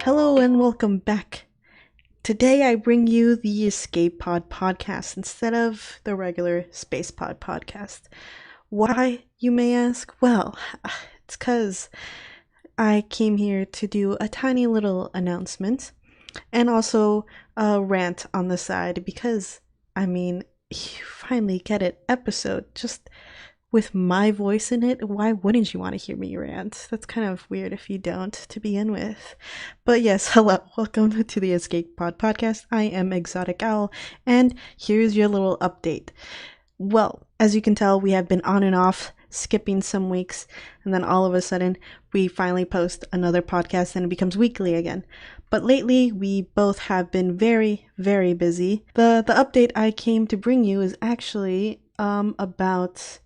Hello and welcome back. Today I bring you the Escape Pod podcast instead of the regular Space Pod podcast. Why, you may ask? Well, it's because I came here to do a tiny little announcement and also a rant on the side because, you finally get an episode just with my voice in it. Why wouldn't you want to hear me rant? That's kind of weird if you don't to begin with. But yes, hello, welcome to the Escape Pod podcast. I am Exotic Owl, and here's your little update. Well, as you can tell, we have been on and off, skipping some weeks, and then all of a sudden, we finally post another podcast and it becomes weekly again. But lately, we both have been very, very busy. The update I came to bring you is actually about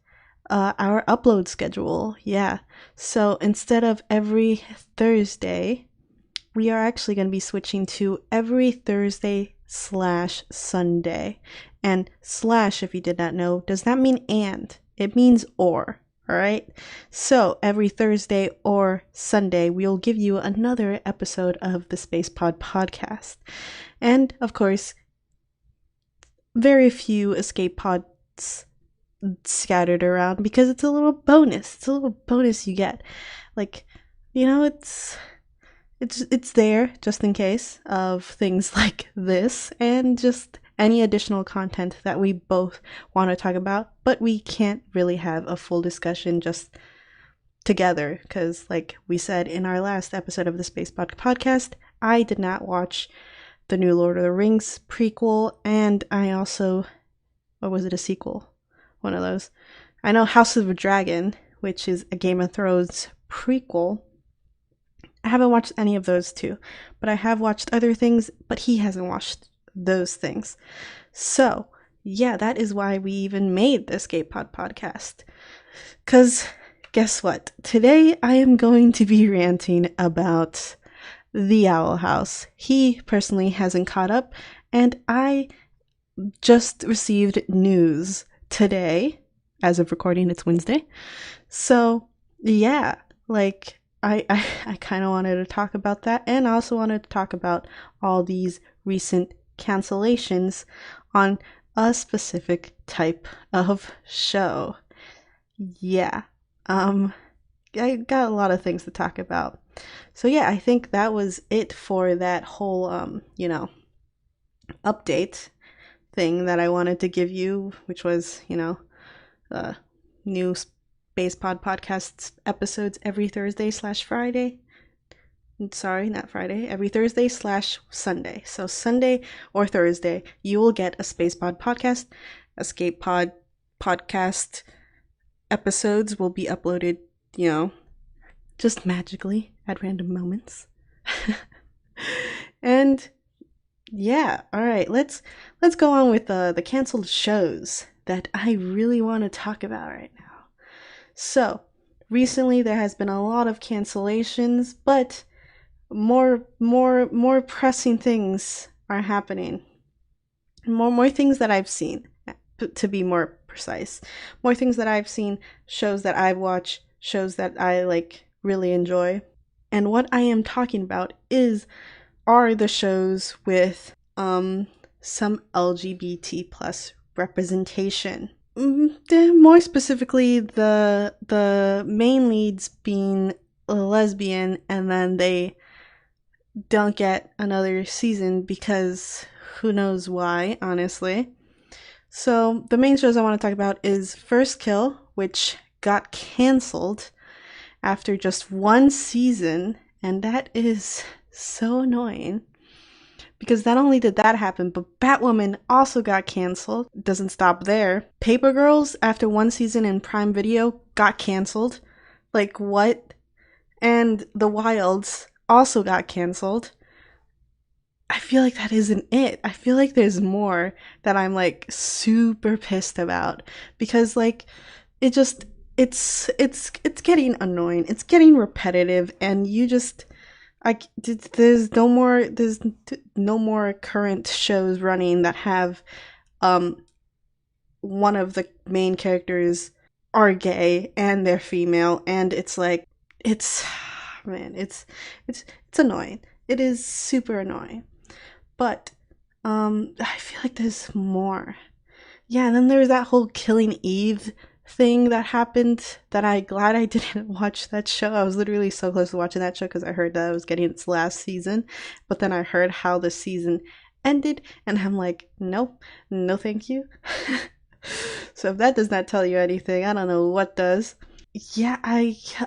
our upload schedule. Yeah. So instead of every Thursday, we are actually going to be switching to every Thursday/Sunday. And slash, if you did not know, does not mean and. It means or. All right. So every Thursday or Sunday, we'll give you another episode of the Space Pod podcast. And of course, very few escape pods scattered around because it's a little bonus. It's a little bonus you get. Like, it's there just in case of things like this and just any additional content that we both want to talk about, but we can't really have a full discussion just together because, like we said in our last episode of the Space Pod podcast, I did not watch the new Lord of the Rings prequel, and I also, or was it a sequel? One of those. I know House of the Dragon, which is a Game of Thrones prequel. I haven't watched any of those two, but I have watched other things, but he hasn't watched those things. So, yeah, that is why we even made the Escape Pod podcast. Because, guess what? Today I am going to be ranting about The Owl House. He personally hasn't caught up, and I just received news today. As of recording, it's Wednesday. So, yeah, like, I kind of wanted to talk about that, and I also wanted to talk about all these recent cancellations on a specific type of show. Yeah. I got a lot of things to talk about. So yeah, I think that was it for that whole update thing that I wanted to give you, which was, new Space Pod podcast episodes every Thursday/Friday. Sorry, not Friday. Every Thursday/Sunday. So Sunday or Thursday, you will get a Space Pod podcast. Escape Pod podcast episodes will be uploaded, just magically at random moments. And yeah, all right. Let's go on with the canceled shows that I really want to talk about right now. So, recently there has been a lot of cancellations, but more pressing things are happening. More things that I've seen, to be more precise. More things that I've seen, shows that I've watched, shows that I really enjoy. And what I am talking about are the shows with some LGBT plus representation. More specifically, the main leads being a lesbian, and then they don't get another season because who knows why, honestly. So the main shows I want to talk about is First Kill, which got canceled after just one season, and that is so annoying. Because not only did that happen, but Batwoman also got canceled. Doesn't stop there. Paper Girls, after one season in Prime Video, got canceled. Like, what? And The Wilds also got canceled. I feel like that isn't it. I feel like there's more that I'm super pissed about. Because it's getting annoying. It's getting repetitive, and there's no more current shows running that have one of the main characters are gay and they're female, and it's annoying. It is super annoying. But I feel like there's more. Yeah, and then there's that whole Killing Eve thing that happened that I glad I didn't watch that show. I was literally so close to watching that show because I heard that it was getting its last season, but then I heard how the season ended and I'm like, nope, no thank you. So if that does not tell you anything, I don't know what does. Yeah,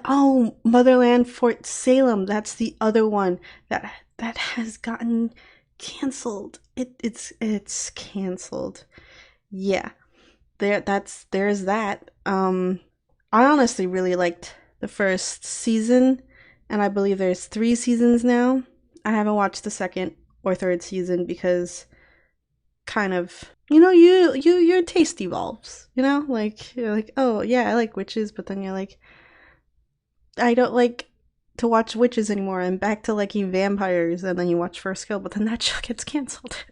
oh, Motherland Fort Salem, that's the other one that has gotten canceled. It's canceled. Yeah, there's that. I honestly really liked the first season, and I believe there's 3 seasons now. I haven't watched the second or third season because kind of, your taste evolves, like you're like, oh yeah, I like witches, but then you're like, I don't like to watch witches anymore. I'm back to liking vampires, and then you watch First Kill, but then that show gets canceled.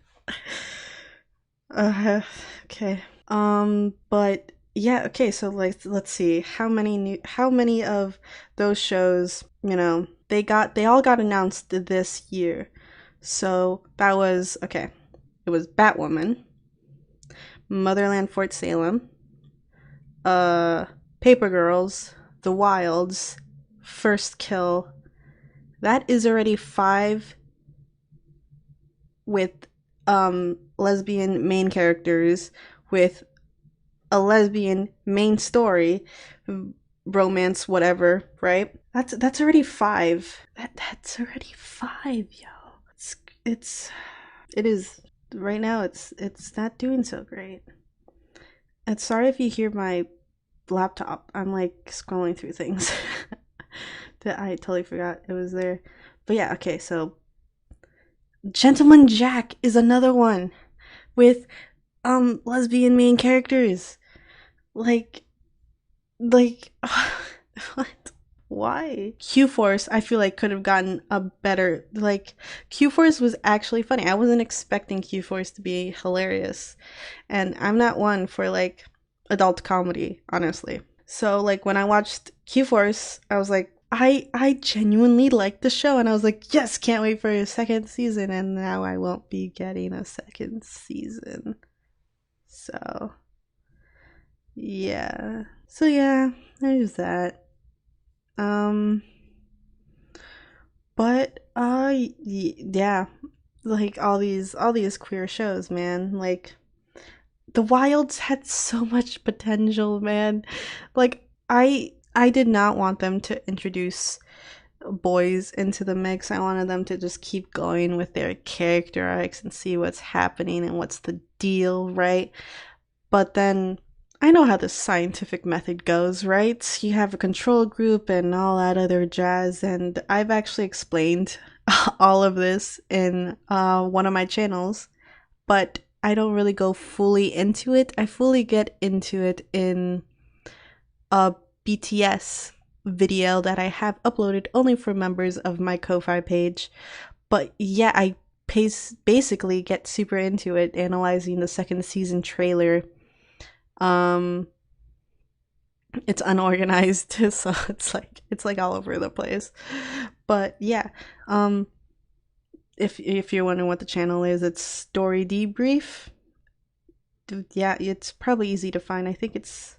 uh, okay. But yeah, okay, so like let's see how many of those shows, they all got announced this year. So that was okay. It was Batwoman, Motherland Fort Salem, Paper Girls, The Wilds, First Kill. That is already 5 with lesbian main characters with a lesbian main story, romance, whatever, right? That's already 5. That's already 5, yo. It's it is right now. It's not doing so great. And sorry if you hear my laptop. I'm like scrolling through things that I totally forgot it was there. But yeah, okay. So Gentleman Jack is another one with lesbian main characters. Like what? Why? Q Force, I feel like could have gotten a better, like, Q Force was actually funny. I wasn't expecting Q Force to be hilarious. And I'm not one for like adult comedy, honestly. So like when I watched Q Force, I was like, I genuinely liked the show, and I was like, yes, can't wait for a second season, and now I won't be getting a second season. So yeah. So yeah, there's that. Um, but yeah, like all these queer shows, man. Like The Wilds had so much potential, man. Like I did not want them to introduce boys into the mix. I wanted them to just keep going with their character arcs and see what's happening and what's the deal, right? But then I know how the scientific method goes, right? You have a control group and all that other jazz, and I've actually explained all of this in one of my channels, but I don't really go fully into it. I fully get into it in a BTS video that I have uploaded only for members of my Ko-Fi page. But yeah, I basically get super into it, analyzing the second season trailer. Um, it's unorganized, so it's like all over the place. But yeah, um, if you're wondering what the channel is, it's Story Debrief. Yeah, it's probably easy to find. I think it's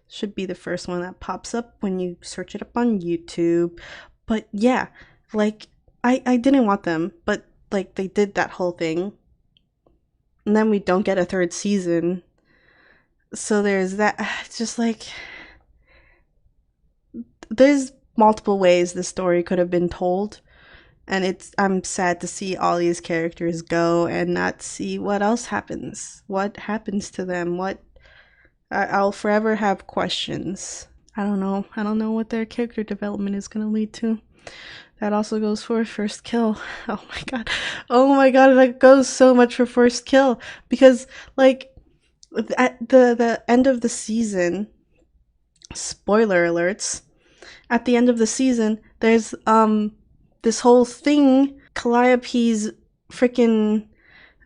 should be the first one that pops up when you search it up on YouTube. But yeah, like I didn't want them, but like they did that whole thing. And then we don't get a third season. So there's that. It's just like there's multiple ways the story could have been told, and I'm sad to see all these characters go and not see what else happens. What happens to them? I'll forever have questions. I don't know. I don't know what their character development is going to lead to. That also goes for First Kill. Oh my god. Oh my god, that goes so much for First Kill because like at the end of the season, spoiler alerts, at the end of the season, there's this whole thing. Calliope's freaking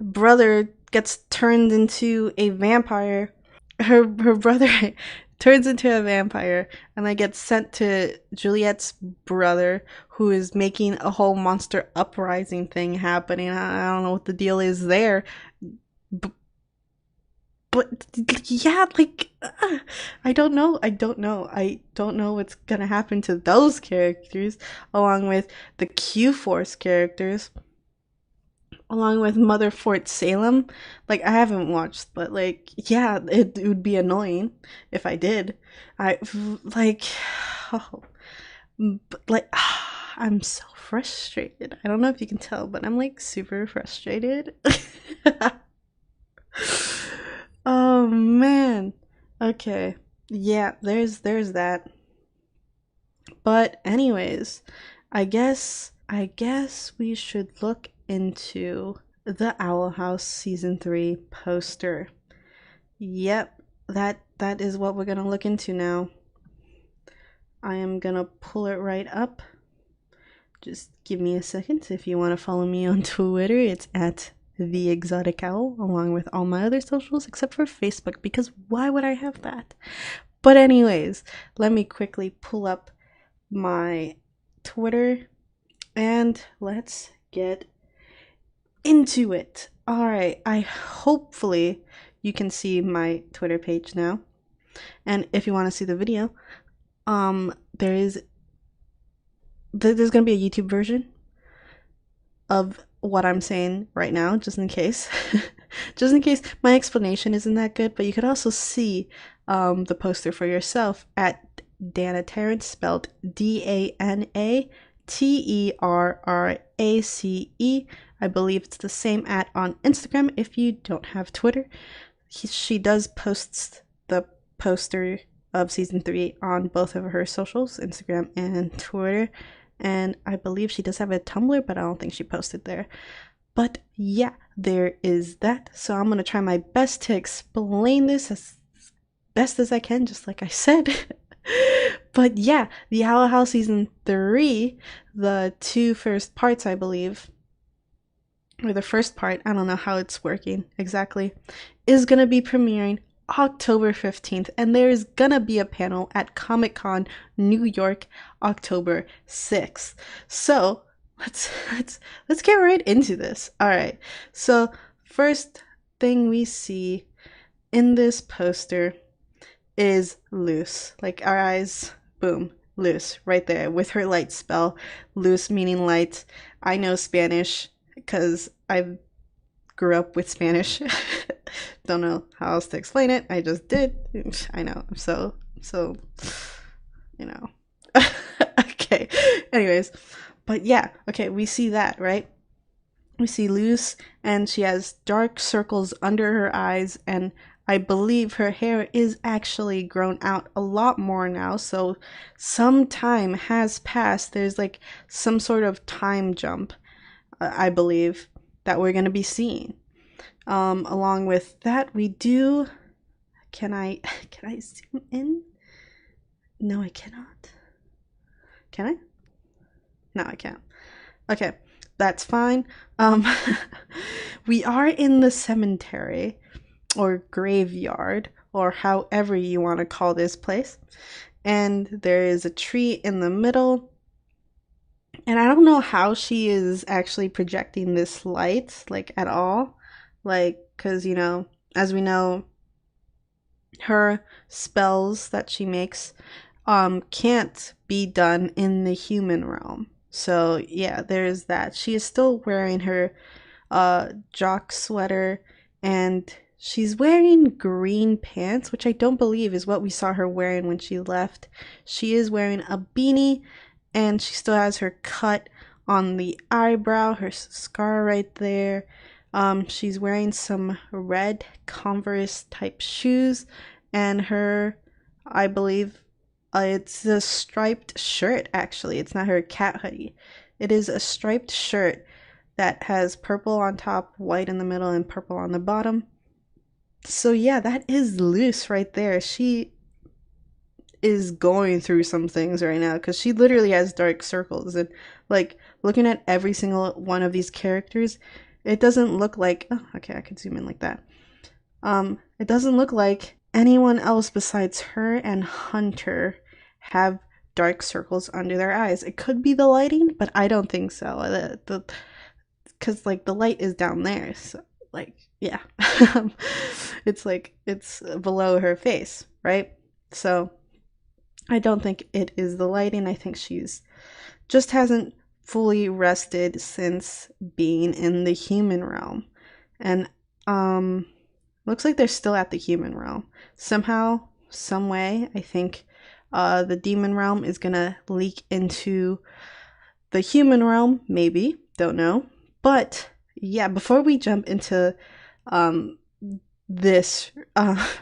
brother gets turned into a vampire. Her brother turns into a vampire and then gets sent to Juliet's brother, who is making a whole monster uprising thing happening. I don't know what the deal is there. But yeah, like I don't know. I don't know what's gonna happen to those characters, along with the Q Force characters, along with Mother Fort Salem. Like I haven't watched, but like yeah, it would be annoying if I did. I like, oh, but like I'm so frustrated. I don't know if you can tell, but I'm like super frustrated. Oh man. Okay. Yeah, there's that. But anyways, I guess we should look into the Owl House season 3 poster. Yep, that is what we're going to look into now. I am going to pull it right up. Just give me a second. If you want to follow me on Twitter, it's at The Exotic Owl, along with all my other socials except for Facebook, because why would I have that? But anyways, let me quickly pull up my Twitter and let's get into it. All right, I hopefully you can see my Twitter page now. And if you want to see the video, there's going to be a YouTube version of what I'm saying right now, just in case. Just in case my explanation isn't that good, but you could also see the poster for yourself at Dana Terrace, spelled DanaTerrace. I believe it's the same at on Instagram if you don't have Twitter. She does post the poster of season 3 on both of her socials, Instagram and Twitter. And I believe she does have a Tumblr, but I don't think she posted there. But yeah, there is that. So I'm going to try my best to explain this as best as I can, just like I said. But yeah, the Owl House season 3, the 2 first parts, I believe, or the first part, I don't know how it's working exactly, is going to be premiering October 15th, and there's gonna be a panel at Comic-Con New York October 6th. So let's get right into this. All right, so first thing we see in this poster is Luz. Like our eyes, boom, Luz right there with her light spell. Luz meaning light. I know Spanish because I grew up with Spanish. Don't know how else to explain it. I just did. I know. I'm so, you know. Okay. Anyways, but yeah. Okay, we see that, right? We see Luz, and she has dark circles under her eyes, and I believe her hair is actually grown out a lot more now. So some time has passed. There's like some sort of time jump, I believe, that we're going to be seeing. Along with that, we do. Can I zoom in? No, I cannot. Can I? No, I can't. Okay, that's fine. We are in the cemetery or graveyard, or however you want to call this place, and there is a tree in the middle. And I don't know how she is actually projecting this light, like, at all. Like, because, you know, as we know, her spells that she makes can't be done in the human realm. So, yeah, there's that. She is still wearing her jock sweater, and she's wearing green pants, which I don't believe is what we saw her wearing when she left. She is wearing a beanie, and she still has her cut on the eyebrow, her scar right there. She's wearing some red Converse type shoes, and her, I believe, it's a striped shirt, actually. It's not her cat hoodie. It is a striped shirt that has purple on top, white in the middle, and purple on the bottom. So yeah, that is Luz right there. She is going through some things right now, because she literally has dark circles. And like, looking at every single one of these characters, it doesn't look like, oh, okay, I could zoom in like that. It doesn't look like anyone else besides her and Hunter have dark circles under their eyes? It could be the lighting, but I don't think so. Because like the light is down there, so like yeah, it's like it's below her face, right? So I don't think it is the lighting. I think she's just hasn't fully rested since being in the human realm. And looks like they're still at the human realm. Somehow, some way, I think the demon realm is gonna leak into the human realm, maybe, don't know. But yeah, before we jump into um this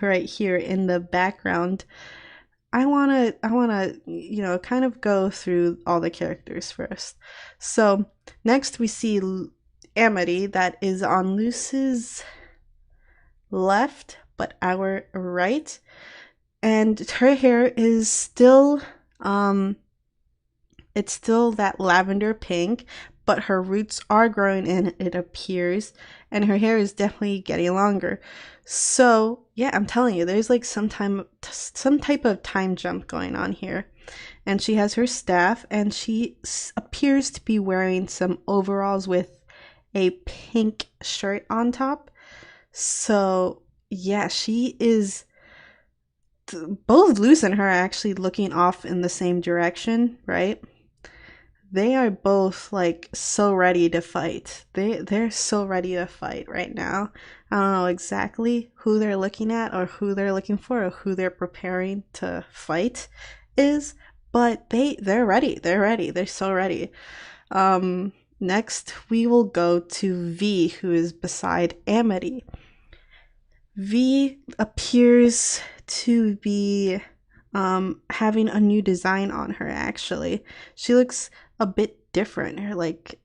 right here in the background, I wanna kind of go through all the characters first. So next we see Amity, that is on Luce's left, but our right, and her hair is still it's still that lavender pink, but her roots are growing in, it appears, and her hair is definitely getting longer. So, yeah, I'm telling you, there's like some type of time jump going on here. And she has her staff, and she appears to be wearing some overalls with a pink shirt on top. So, yeah, she is. Both Luce and her are actually looking off in the same direction, right? They are both like so ready to fight. They're so ready to fight right now. I don't know exactly who they're looking at or who they're looking for or who they're preparing to fight is, but they're ready. They're ready. They're so ready. Next we will go to V, who is beside Amity. V appears to be having a new design on her, actually. She looks a bit different. Her like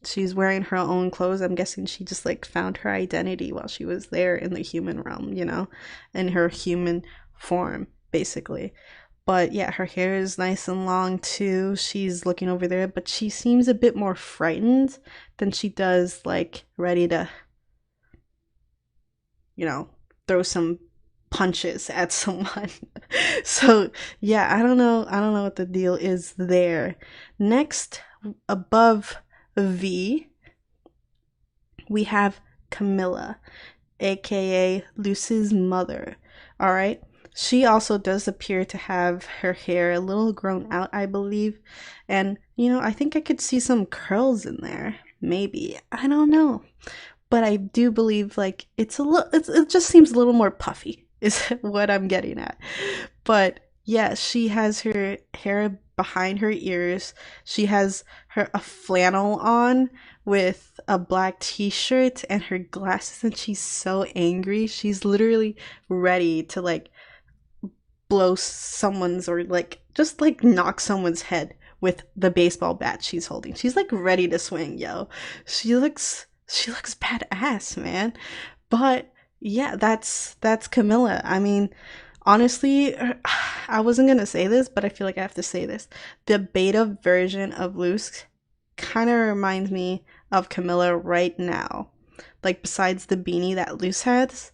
she's wearing her own clothes. I'm guessing she just like found her identity while she was there in the human realm, in her human form, basically. But yeah, her hair is nice and long too. She's looking over there, but she seems a bit more frightened than she does like ready to throw some punches at someone. So, yeah, I don't know what the deal is there. Next, above V, we have Camilla, aka Luce's mother. All right. She also does appear to have her hair a little grown out, I believe. And, I think I could see some curls in there. Maybe. I don't know. But I do believe like it just seems a little more puffy is what I'm getting at. But yeah, she has her hair behind her ears. She has a flannel on with a black t-shirt and her glasses, and she's so angry. She's literally ready to like blow someone's or like just like knock someone's head with the baseball bat she's holding. She's like ready to swing, yo. She looks badass, man. But yeah, that's Camilla. I mean, honestly, I wasn't gonna say this, but I feel like I have to say this. The beta version of Luce kind of reminds me of Camilla right now. Like, besides the beanie that Luce has,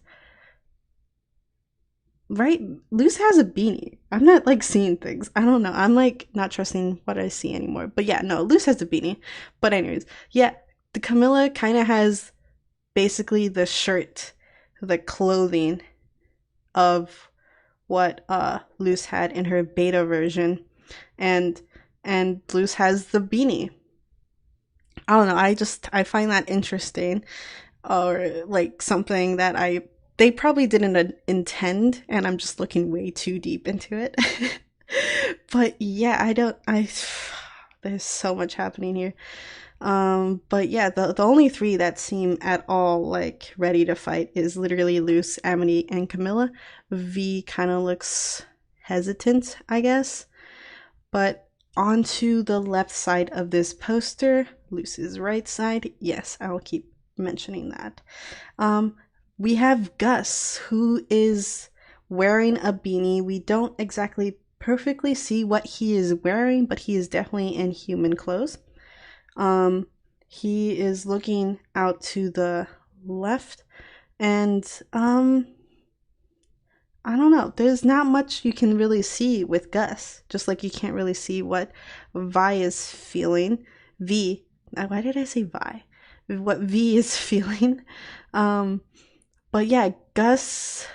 right? Luce has a beanie. I'm not like seeing things. I don't know. I'm like not trusting what I see anymore. But yeah, no, Luce has a beanie. But anyways, yeah, the Camilla kind of has basically the shirt, the clothing of what Luce had in her beta version, and Luce has the beanie. I don't know. I find that interesting, or like something that they probably didn't intend, and I'm just looking way too deep into it. But yeah, there's so much happening here. But yeah, the only three that seem at all like ready to fight is literally Luce, Amity, and Camilla. V kind of looks hesitant, I guess. But onto the left side of this poster, Luce's right side. Yes, I will keep mentioning that. We have Gus, who is wearing a beanie. We don't exactly perfectly see what he is wearing, but he is definitely in human clothes. He is looking out to the left, And I don't know. There's not much you can really see with Gus. Just like you can't really see what Vi is feeling. V. Why did I say Vi? What V is feeling. Um, but yeah, Gus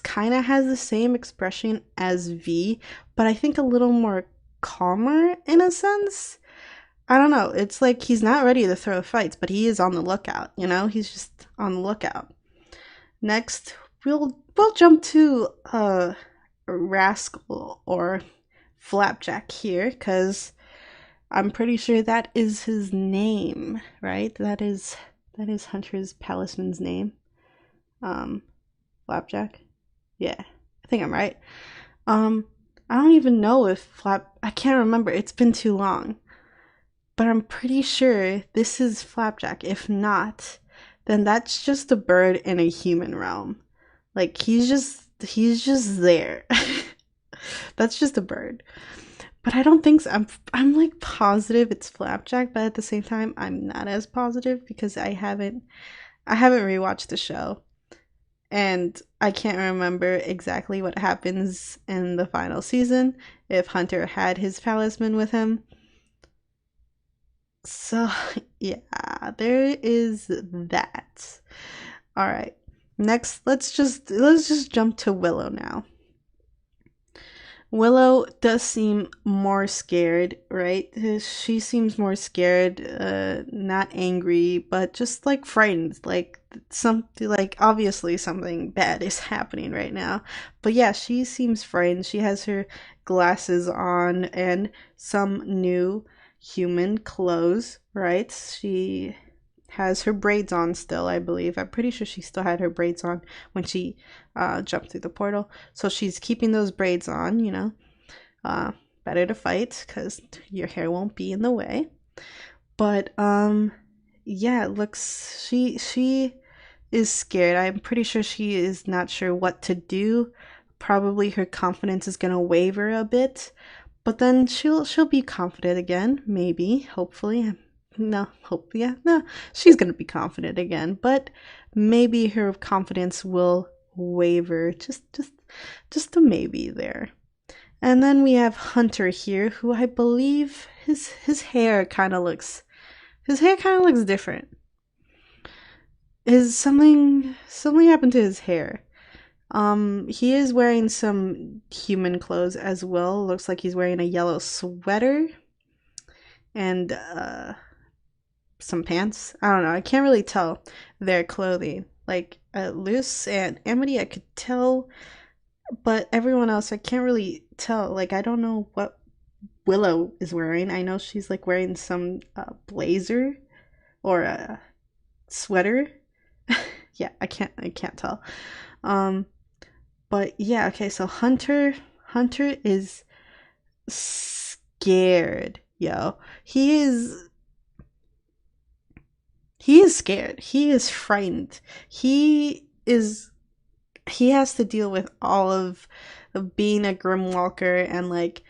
kind of has the same expression as V, but I think a little more calmer in a sense. I don't know. It's like he's not ready to throw fights, but he is on the lookout, you know? He's just on the lookout. Next, we'll jump to Rascal or Flapjack here cuz I'm pretty sure that is his name, right? That is Hunter's Palisman's name. Um Flapjack. Yeah. I think I'm right. Um I don't even know if I can't remember. It's been too long. But I'm pretty sure this is Flapjack. If not, then that's just a bird in a human realm. Like he's just there. That's just a bird. But I don't think so. I'm like positive it's Flapjack, but at the same time I'm not as positive because I haven't rewatched the show and I can't remember exactly what happens in the final season if Hunter had his talisman with him. So, yeah, there is that. All right. Next, let's just jump to Willow now. Willow does seem more scared, right? She seems more scared, not angry, but just like frightened, like something like obviously something bad is happening right now. But yeah, she seems frightened. She has her glasses on and some new human clothes, right? She has her braids on still, I believe. I'm pretty sure she still had her braids on when she jumped through the portal. So she's keeping those braids on, you know. Uh, Better to fight because your hair won't be in the way. But yeah, it looks she is scared. I'm pretty sure she is not sure what to do. Probably her confidence is gonna waver a bit, but then she'll be confident again. Maybe, hopefully. No, hope yeah, no, she's gonna be confident again, but maybe her confidence will waver. Just a maybe there. And then we have Hunter here, who I believe his hair kind of looks different. Is something happened to his hair? He is wearing some human clothes as well. Looks like he's wearing a yellow sweater and some pants. I don't know. I can't really tell their clothing. Like Luce and Amity, I could tell, but everyone else, I can't really tell. Like I don't know what Willow is wearing. I know she's like wearing some blazer or a sweater. Yeah, I can't tell. Um, but yeah, okay. So Hunter is scared, yo. He is scared. He is frightened. He has to deal with all of being a Grimwalker and like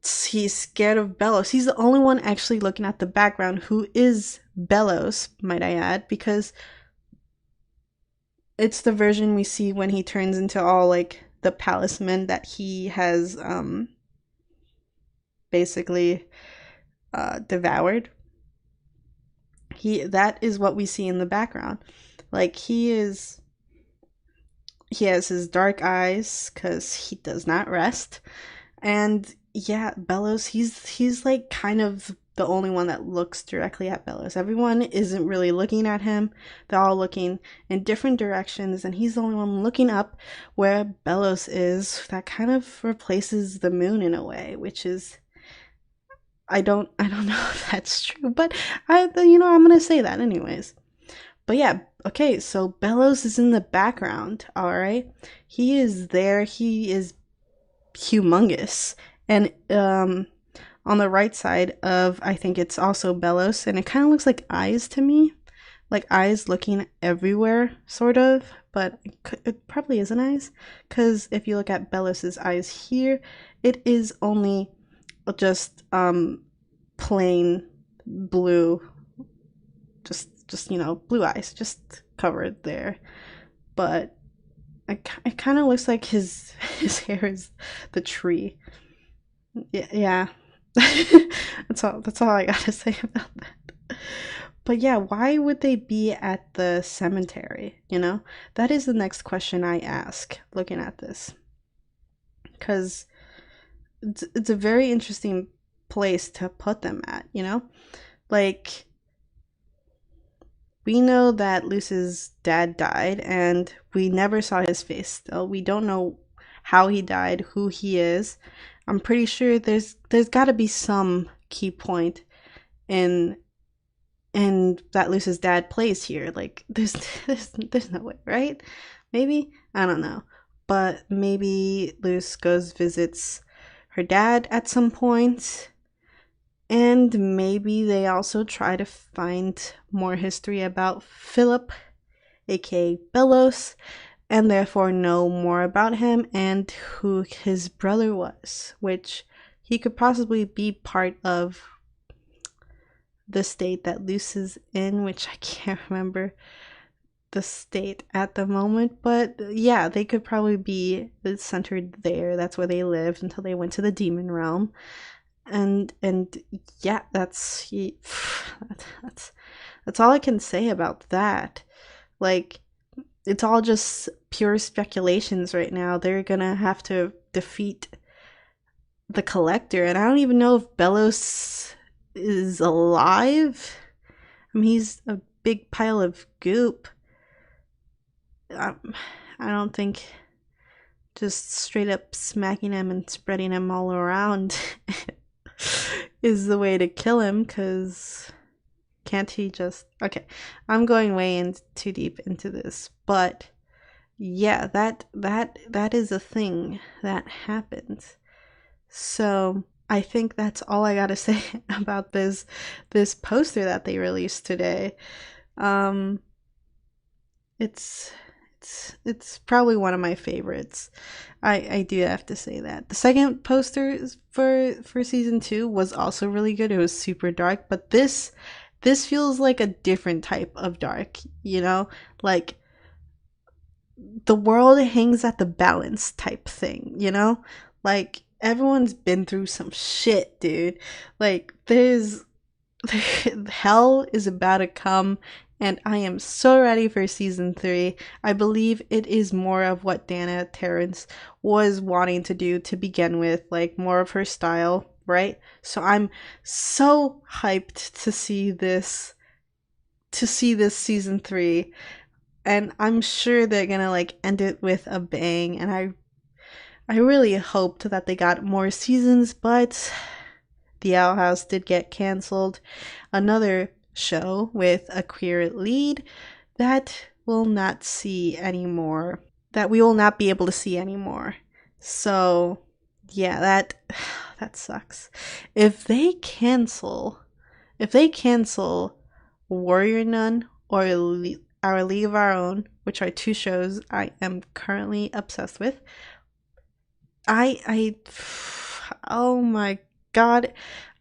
he's scared of Bellows. He's the only one actually looking at the background who is Bellows, might I add, because it's the version we see when he turns into all like the palisman that he has basically devoured. That is what we see in the background. Like he has his dark eyes cuz he does not rest. And yeah, Bellows, he's like kind of the only one that looks directly at Bellows. Everyone isn't really looking at him. They're all looking in different directions, and he's the only one looking up where Bellows is. That kind of replaces the moon in a way, which is I don't know if that's true, but I'm gonna say that anyways. But yeah, okay, so Bellows is in the background, alright? He is there, he is humongous. And on the right side of I think it's also Bellows, and it kind of looks like eyes to me, like eyes looking everywhere, sort of. But it probably isn't eyes, because if you look at Bellows's eyes here, it is only just plain blue, just just, blue eyes, just covered there. But it kind of looks like his hair is the tree. Yeah. That's all I gotta say about that. But yeah, why would they be at the cemetery? That is the next question I ask looking at this. Because it's a very interesting place to put them at, Like, we know that Luce's dad died, and we never saw his face still. We don't know how he died, who he is. I'm pretty sure there's got to be some key point in that Luce's dad plays here. Like, there's no way, right? Maybe, I don't know, but maybe Luce goes visits her dad at some point, and maybe they also try to find more history about Philip, aka Belos, and therefore know more about him and who his brother was, which he could possibly be part of the state that Luce is in, which I can't remember the state at the moment, but yeah, they could probably be centered there. That's where they lived until they went to the demon realm. And yeah, that's all I can say about that. Like, it's all just pure speculations right now. They're gonna have to defeat the Collector, and I don't even know if Belos is alive. I mean, he's a big pile of goop. I don't think just straight up smacking him and spreading him all around is the way to kill him, because can't he just... Okay, I'm going way in too deep into this, but yeah, that is a thing that happens. So I think that's all I gotta say about this poster that they released today. It's probably one of my favorites. I do have to say that. The second poster for season 2 was also really good. It was super dark, but this feels like a different type of dark, like the world hangs at the balance type thing, like everyone's been through some shit, dude. Like, hell is about to come, and I am so ready for season 3. I believe it is more of what Dana Terrace was wanting to do to begin with, like more of her style, right? So I'm so hyped to see this season 3, and I'm sure they're gonna like end it with a bang, and I really hoped that they got more seasons, but the Owl House did get canceled. Another show with a queer lead that we'll not see anymore. That we will not be able to see anymore. So, yeah, that sucks. If they cancel Warrior Nun or Our League of Our Own, which are 2 shows I am currently obsessed with, oh my god,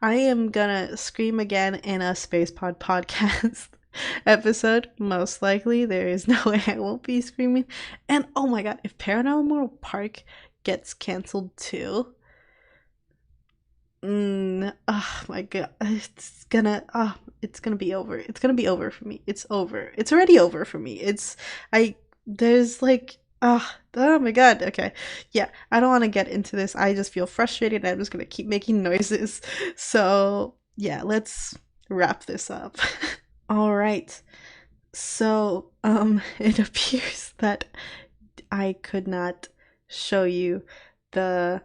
I am gonna scream again in a Spacepod podcast episode. Most likely, there is no way I won't be screaming. And oh my god, if Paranormal Park gets canceled too, oh my god, it's gonna be over. It's gonna be over for me. It's over. It's already over for me. There's like, oh my god, okay. Yeah, I don't want to get into this. I just feel frustrated. I'm just gonna keep making noises. So, yeah, let's wrap this up. Alright. So, it appears that I could not show you the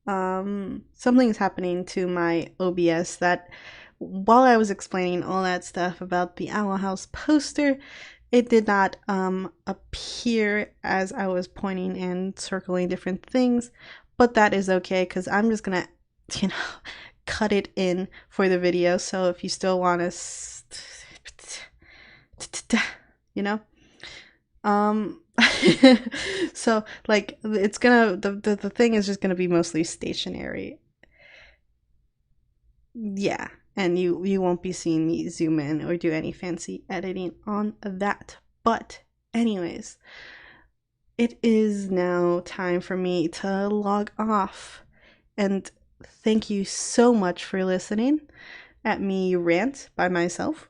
something's happening to my OBS that while I was explaining all that stuff about the Owl House poster, it did not appear as I was pointing and circling different things, but that is okay because I'm just gonna, cut it in for the video. So if you still want to, so like it's gonna the thing is just gonna be mostly stationary. Yeah, and you won't be seeing me zoom in or do any fancy editing on that. But anyways, it is now time for me to log off, and thank you so much for listening at me rant by myself.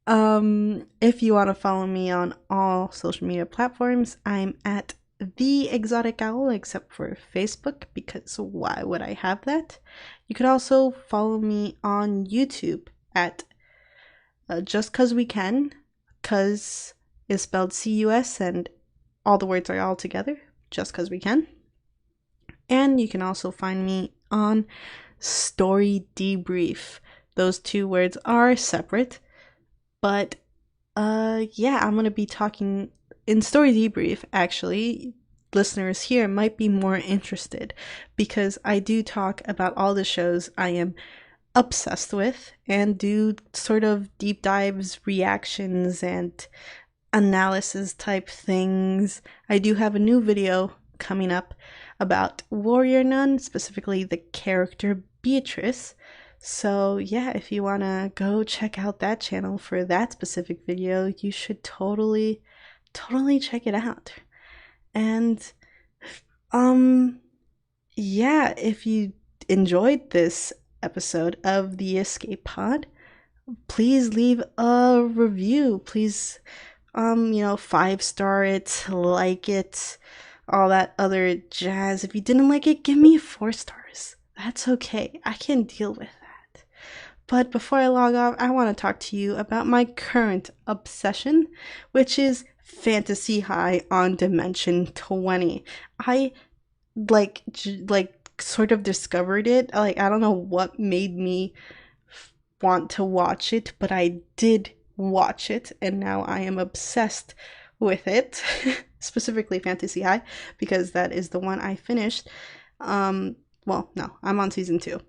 If you want to follow me on all social media platforms, I'm at The Exotic Owl, except for Facebook, because why would I have that? You could also follow me on YouTube at Just Cause We Can. Cause is spelled C-U-S, and all the words are all together. Just Cause We Can. And you can also find me on Story Debrief. Those two words are separate, but yeah, I'm gonna be talking in Story Debrief. Actually, listeners here might be more interested because I do talk about all the shows I am obsessed with and do sort of deep dives, reactions, and analysis type things. I do have a new video coming up about Warrior Nun, specifically the character Beatrice. So yeah, if you want to go check out that channel for that specific video, you should totally check it out. And yeah, if you enjoyed this episode of the Escape Pod, please leave a review. Please 5-star it, like it, all that other jazz. If you didn't like it, give me 4 stars. That's okay. I can deal with that. But before I log off, I want to talk to you about my current obsession, which is Fantasy High on Dimension 20. I like sort of discovered it. Like, I don't know what made me want to watch it, but I did watch it, and now I am obsessed with it. Specifically Fantasy High, because that is the one I finished. Well, no, I'm on season 2,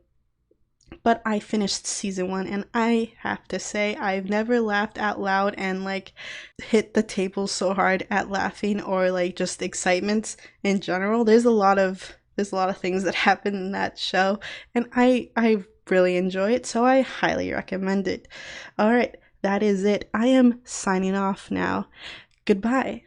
but I finished season 1, and I have to say I've never laughed out loud and like hit the table so hard at laughing or like just excitement in general. There's a lot of things that happen in that show, and I really enjoy it, so I highly recommend it. All right, that is it. I am signing off now. Goodbye.